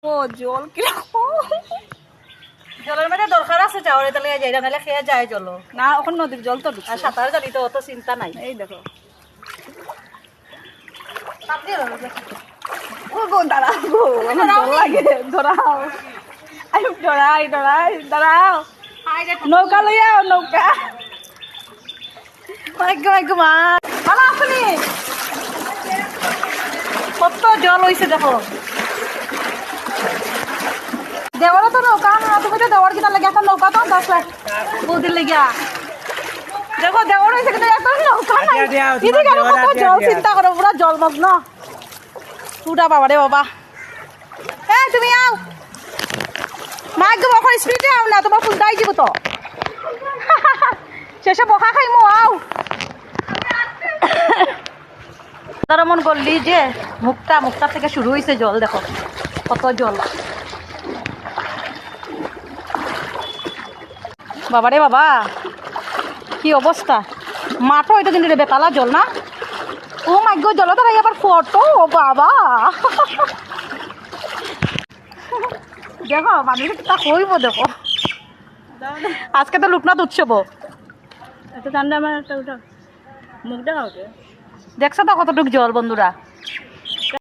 ও জল কিরকম জলের মধ্যে দরকার আছে যাওয়ার তাহলে যাই নাহলে খেয়ে যায় জল না ওখানে নদীর জল তো আর সাঁতার জানি তো অত চিন্তা নাই এই দেখো দাঁড়াও আমার ডর লাগে ধরাও দাঁড়াও নৌকা লইয়াও নৌকা ভালো আসনি কত জল হয়েছে দেখো দেওয়ারও তো নৌকা না তুমি তো দেওয়ার কিনা লাগে একটা নৌকা তো আসলে বৌদির লেগিয়া দেখো দেওয়ার হয়েছে কিন্তু একটা নৌকা নাই এদিকে আরো কত জল চিন্তা করো পুরা জলমগ্ন পুরা বাবা রে বাবা এই তুমি আও মাইক বখন স্পিডে আও না তোমার ফুল দাই দিব তো শেষে বকা খাইমু আও তারা মন করলি যে মুখটা থেকে শুরু হয়েছে জল দেখো কত জল বাবা রে বাবা কি অবস্থা মাঠও এটা কিন্তু বেতালা জল না ও মাইক জল তো ভাই আবার ফটো বাবা দেখো মানুষ তা কইব দেখো আজকে তো লোকনাথ উৎসব এত ঠান্ডা আমার একটা মুখ দেখাও দেখছো তো কতটুক জল বন্ধুরা